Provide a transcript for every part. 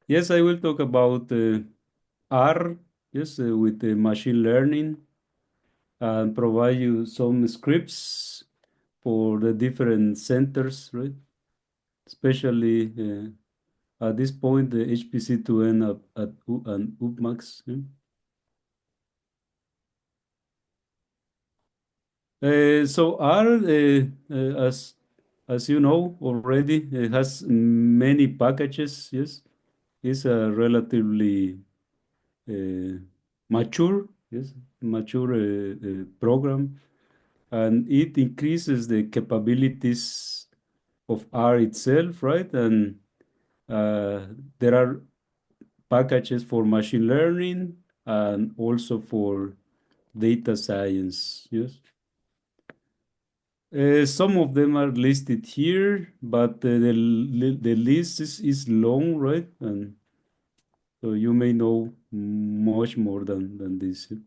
Yes, I will talk about R, yes, with the machine learning and provide you some scripts for the different centers, right? Especially at this point, the HPC2N and UPPMAX. Yeah? So R, as you know already, has many packages. Yes, it's a relatively uh, mature, yes, mature program, and it increases the capabilities of R itself, right? And uh, there are packages for machine learning and also for data science. Yes. Some of them are listed here, but the list is long, right? And so you may know much more than this. Yeah.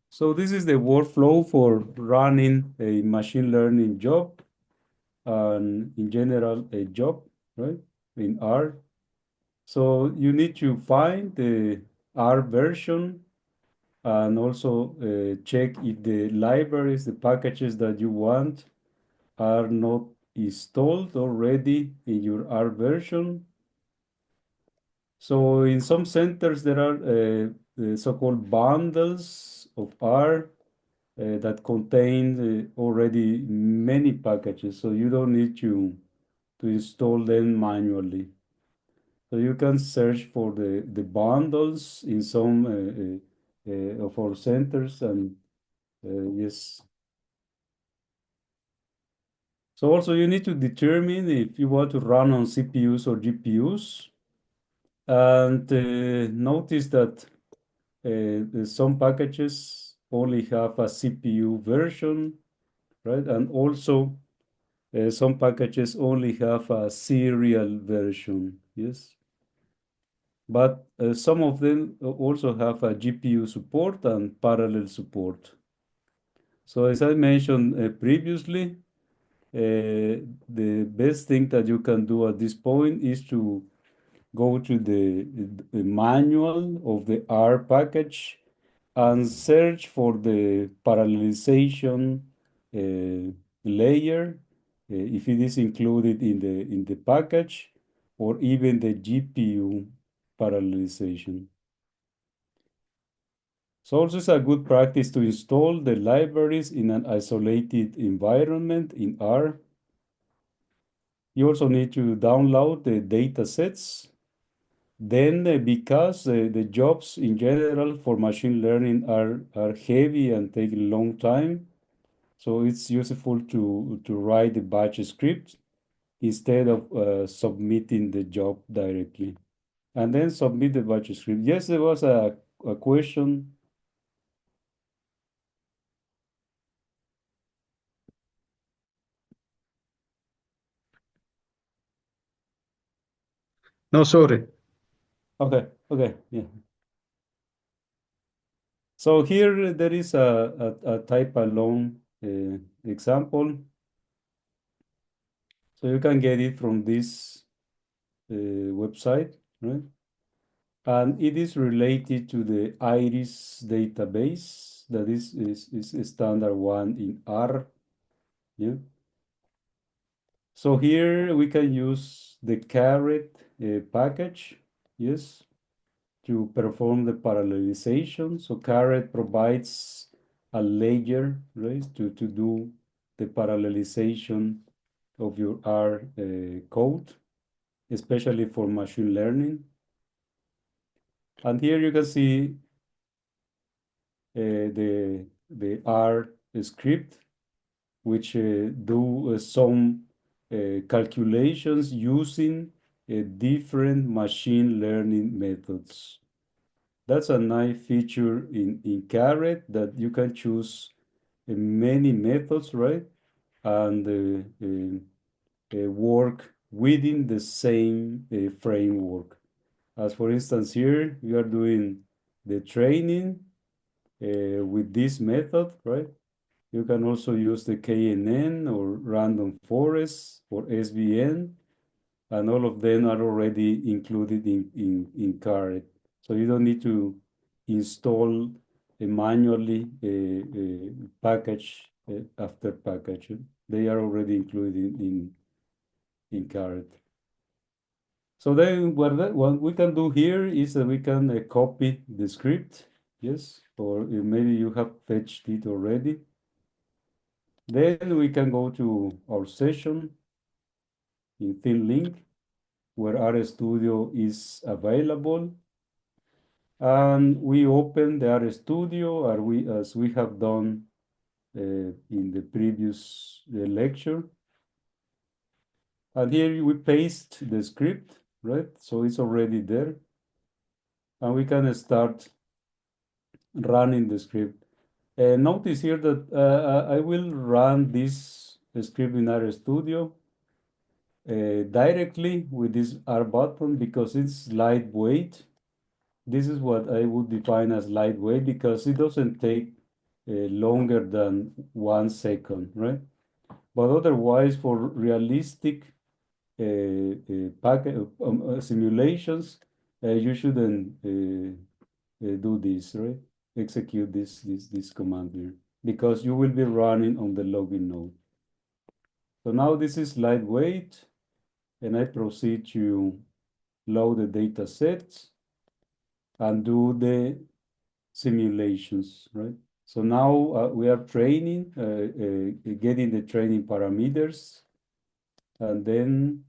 So this is the workflow for running a machine learning job and in general a job, right? In R. So you need to find the R version and also check if the libraries, the packages that you want are not installed already in your R version. So in some centers, there are the so-called bundles of R that contain already many packages, so you don't need to install them manually. So you can search for the bundles in some of our centers, and yes. So also you need to determine if you want to run on CPUs or GPUs. And notice that some packages only have a CPU version, right? And also some packages only have a serial version, yes. But some of them also have a GPU support and parallel support. So as I mentioned previously, the best thing that you can do at this point is to go to the manual of the R package and search for the parallelization layer, if it is included in the package, or even the GPU parallelization. So also it's a good practice to install the libraries in an isolated environment in R. You also need to download the data sets. Then, because the jobs in general for machine learning are heavy and take a long time, so it's useful to write the batch script instead of submitting the job directly. And then submit the batch script. Yes, there was a question. No, sorry. Okay, okay, yeah. So here there is a type alone example. So you can get it from this website, right? And it is related to the iris database that is a standard one in R. Yeah. So here we can use the caret package, yes, to perform the parallelization. So caret provides a layer, right, to do the parallelization of your R code, especially for machine learning. And here you can see the R script, which do some calculations using different machine learning methods. That's a nice feature in Caret that you can choose many methods, right? And work within the same framework. As for instance, here we are doing the training with this method, right? You can also use the KNN or random forest or SVN, and all of them are already included in Caret. So you don't need to install manually a package after package. They are already included in Caret. So then what we can do here is that we can copy the script, yes, or maybe you have fetched it already. Then we can go to our session in Thin Link, where RStudio is available. And we open the RStudio as we have done in the previous lecture. And here we paste the script, right? So it's already there. And we can start running the script. Notice here that I will run this script in RStudio directly with this R button because it's lightweight. This is what I would define as lightweight because it doesn't take longer than 1 second, right? But otherwise, for realistic simulations, you shouldn't do this, right? Execute this command here because you will be running on the login node. So now this is lightweight, and I proceed to load the data sets and do the simulations, right? So now we are training, getting the training parameters, and then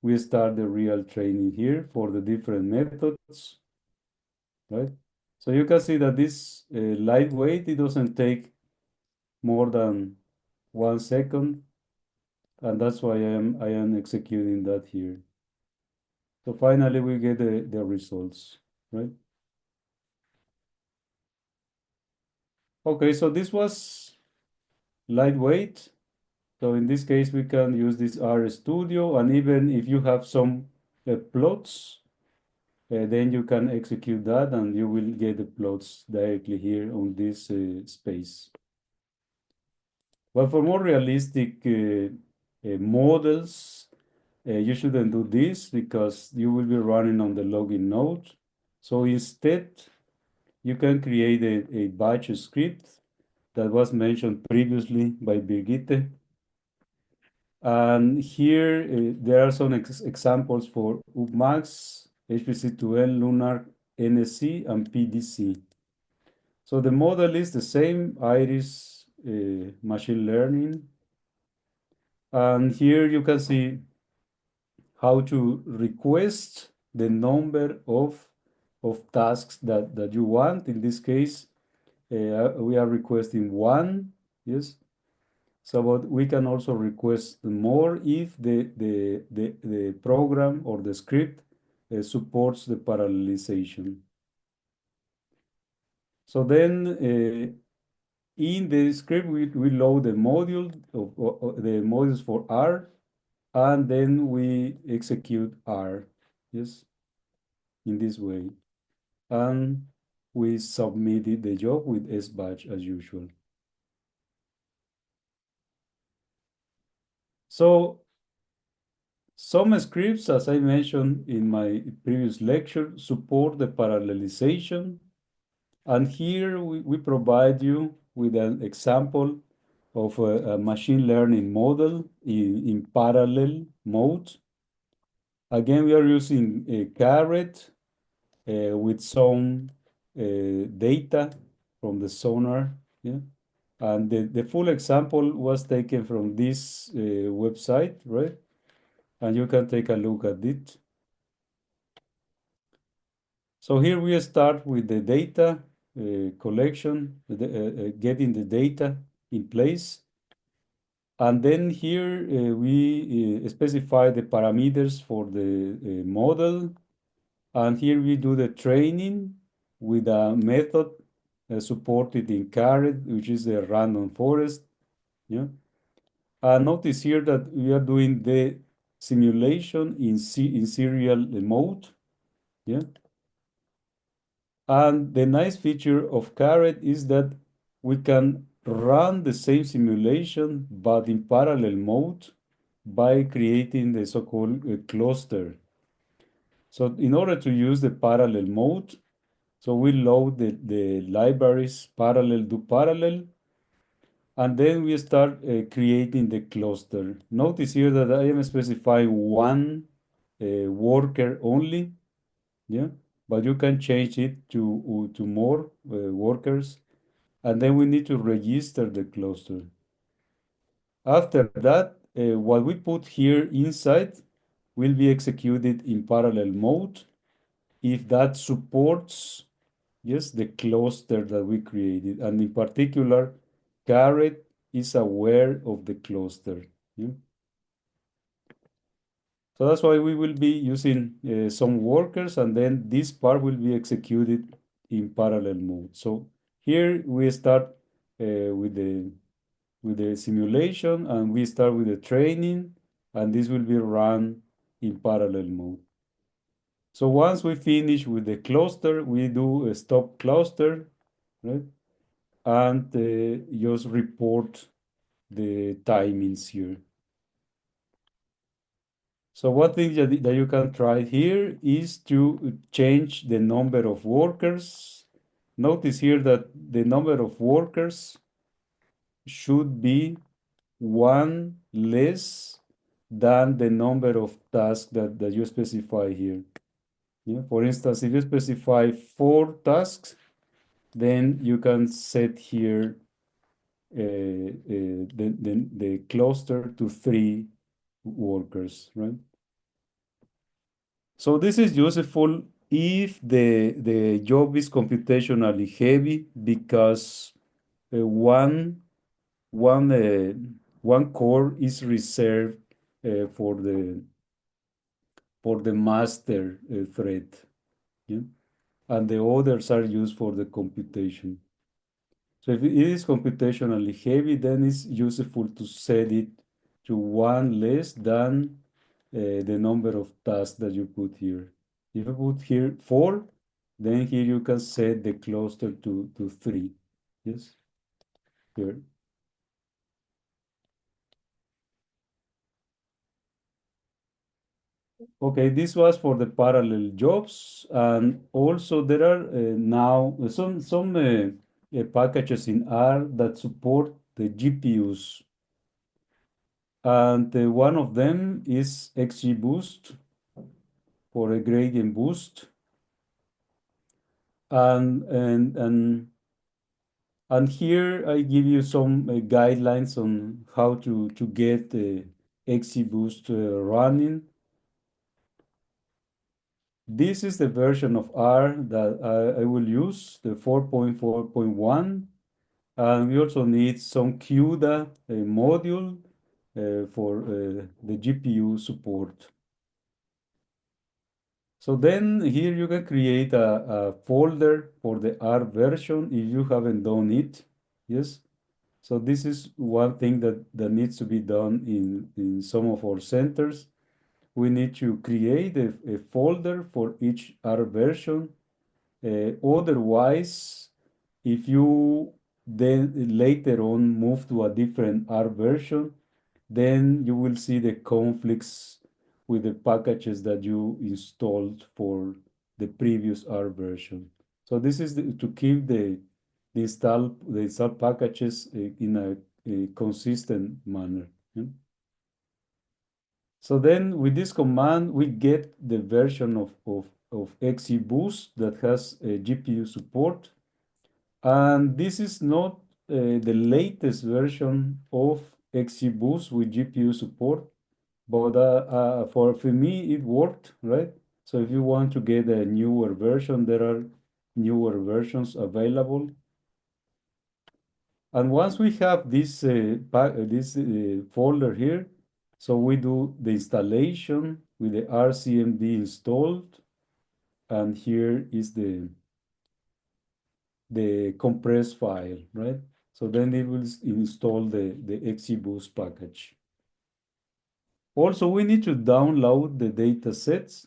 we start the real training here for the different methods, right? So you can see that this lightweight, it doesn't take more than 1 second, and that's why I am executing that here. So finally we get the results, right? Okay, so this was lightweight. So in this case, we can use this RStudio, and even if you have some plots, then you can execute that and you will get the plots directly here on this space. But for more realistic models, you shouldn't do this because you will be running on the login node. So instead, you can create a batch script that was mentioned previously by Birgitte. And here there are some examples for UPPMAX, HPC2L, LUNARC, NSC, and PDC. So the model is the same, Iris machine learning. And here you can see how to request the number of tasks that you want. In this case, we are requesting 1, yes. So but we can also request more if the program or the script supports the parallelization. So then in the script, we load the module the modules for R, and then we execute R, yes, in this way. And we submitted the job with SBatch as usual. So some scripts, as I mentioned in my previous lecture, support the parallelization. And here we provide you with an example of a machine learning model in parallel mode. Again, we are using a Caret with some data from the sonar. Yeah? And the full example was taken from this website, right? And you can take a look at it. So here we start with the data collection, getting the data in place. And then here we specify the parameters for the model. And here we do the training with a method supported in Caret, which is the random forest. Yeah. Notice here that we are doing the simulation in serial mode. Yeah. And the nice feature of Caret is that we can run the same simulation, but in parallel mode by creating the so-called cluster. So in order to use the parallel mode, so we load the libraries parallel to parallel, and then we start creating the cluster. Notice here that I am specifying one worker only, yeah, but you can change it to more workers, and then we need to register the cluster. After that, what we put here inside will be executed in parallel mode if that supports, yes, the cluster that we created. And in particular, Caret is aware of the cluster. Yeah? So that's why we will be using some workers, and then this part will be executed in parallel mode. So here we start with the simulation, and we start with the training, and this will be run in parallel mode. So once we finish with the cluster, we do a stop cluster, right? And just report the timings here. So one thing that you can try here is to change the number of workers. Notice here that the number of workers should be one less than the number of tasks that you specify here. Yeah? For instance, if you specify 4 tasks, then you can set here the cluster to 3 workers, right? So this is useful if the job is computationally heavy because one one uh, one core is reserved for the master thread, yeah? And the others are used for the computation. So if it is computationally heavy, then it's useful to set it to one less than the number of tasks that you put here. If you put here 4, then here you can set the cluster to 3. Yes, here. Okay, this was for the parallel jobs, and also there are now some packages in R that support the GPUs, and one of them is XGBoost for a gradient boost, and here I give you some guidelines on how to get XGBoost running. This is the version of R that I will use, the 4.4.1. And we also need some CUDA module for the GPU support. So then here you can create a folder for the R version if you haven't done it. Yes. So this is one thing that needs to be done in some of our centers. We need to create a folder for each R version. Otherwise, if you then later on move to a different R version, then you will see the conflicts with the packages that you installed for the previous R version. So this is to keep the install packages in a consistent manner. Yeah? So then with this command, we get the version of XGBoost that has GPU support. And this is not the latest version of XGBoost with GPU support, but for me, it worked, right? So if you want to get a newer version, there are newer versions available. And once we have this folder here, so we do the installation with the RCMD installed, and here is the compressed file, right? So then it will install the XGBoost package. Also, we need to download the data sets,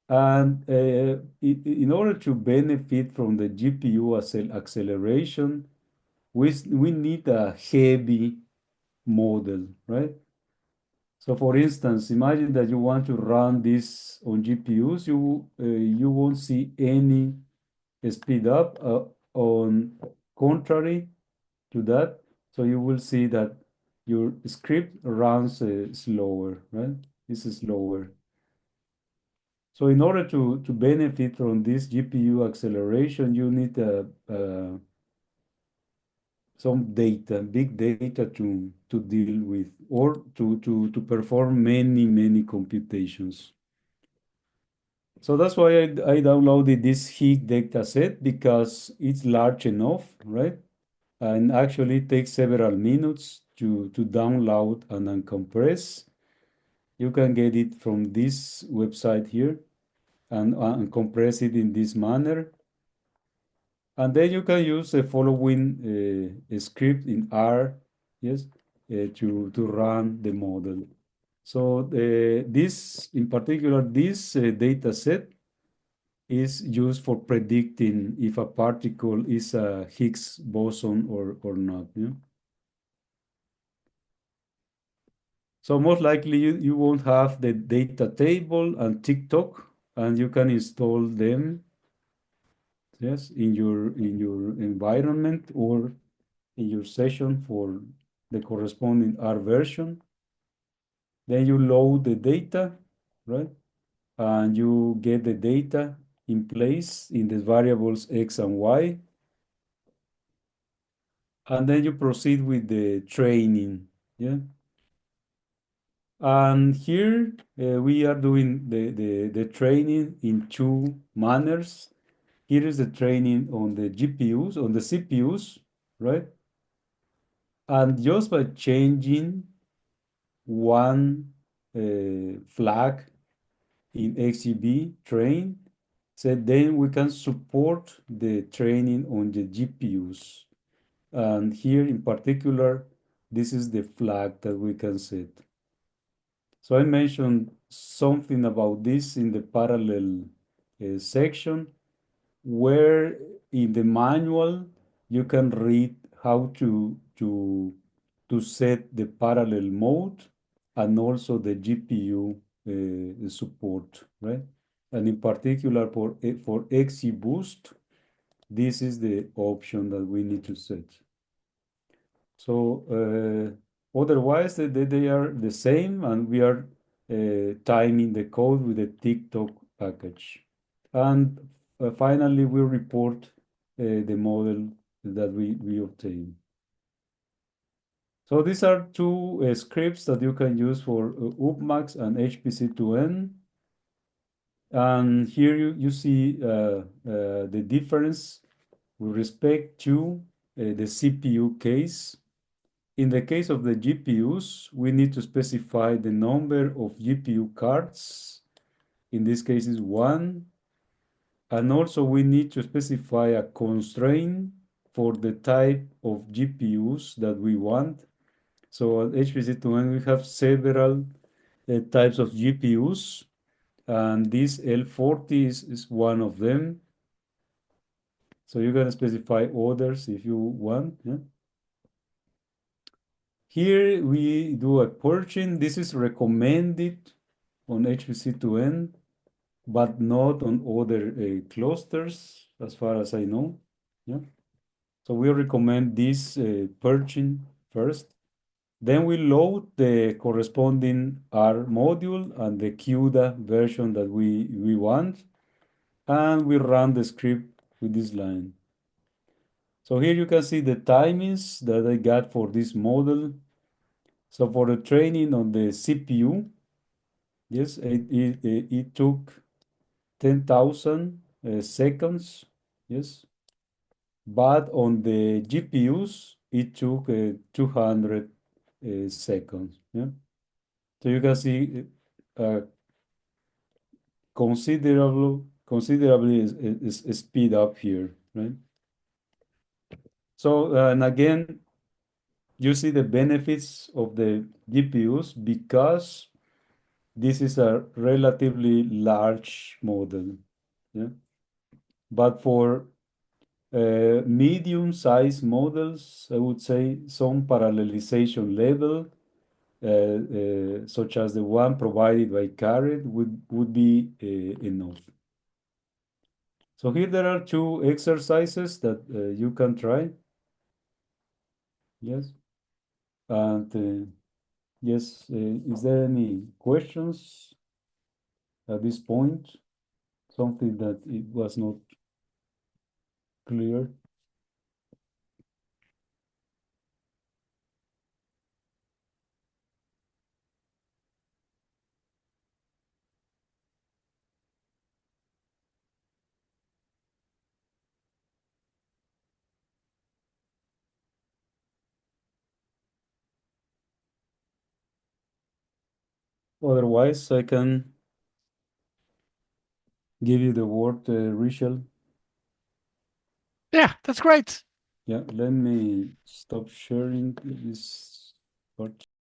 and in order to benefit from the GPU acceleration, we need a heavy model, right? So for instance, imagine that you want to run this on GPUs, you won't see any speed up. On contrary to that, so you will see that your script runs slower, right? This is slower. So in order to benefit from this GPU acceleration, you need some data, big data to deal with, or to perform many computations. So that's why I downloaded this HEAG data set because it's large enough, right? And actually takes several minutes to download and uncompress. You can get it from this website here and compress it in this manner. And then you can use the following script in R, yes, to run the model. So this, in particular, this data set is used for predicting if a particle is a Higgs boson or not. Yeah? So most likely you won't have the data table and TikTok, and you can install them, yes, in your environment or in your session for the corresponding R version. Then you load the data, right? And you get the data in place in the variables X and Y. And then you proceed with the training, yeah? And here we are doing the training in two manners. Here is the training on the GPUs, on the CPUs, right? And just by changing one flag in XGB train, so then we can support the training on the GPUs. And here in particular, this is the flag that we can set. So I mentioned something about this in the parallel section, where in the manual you can read how to set the parallel mode and also the GPU support, right? And in particular for XGBoost, this is the option that we need to set. So otherwise, they are the same, and we are timing the code with the TikTok package. And finally, we report the model that we obtain. So these are two scripts that you can use for UPPMAX and HPC2N. And here you see the difference with respect to the CPU case. In the case of the GPUs, we need to specify the number of GPU cards. In this case is 1. And also we need to specify a constraint for the type of GPUs that we want. So at HPC2N, we have several types of GPUs, and this L40 is one of them. So you can specify others if you want. Yeah? Here we do a purging. This is recommended on HPC2N, but not on other clusters, as far as I know. Yeah. So we recommend this purging first. Then we load the corresponding R module and the CUDA version that we want, and we run the script with this line. So here you can see the timings that I got for this model. So for the training on the CPU, yes, it took 10,000 seconds, yes. But on the GPUs, it took 200 seconds, yeah. So you can see considerably is speed up here, right? So, and again, you see the benefits of the GPUs because this is a relatively large model, yeah. But for Medium-sized models, I would say some parallelization level, such as the one provided by Carrot would be enough. So here there are two exercises that you can try. Yes. And yes, is there any questions at this point? Something that it was not clear? Otherwise, I can give you the word, Rachel. Yeah, that's great. Yeah, let me stop sharing this part.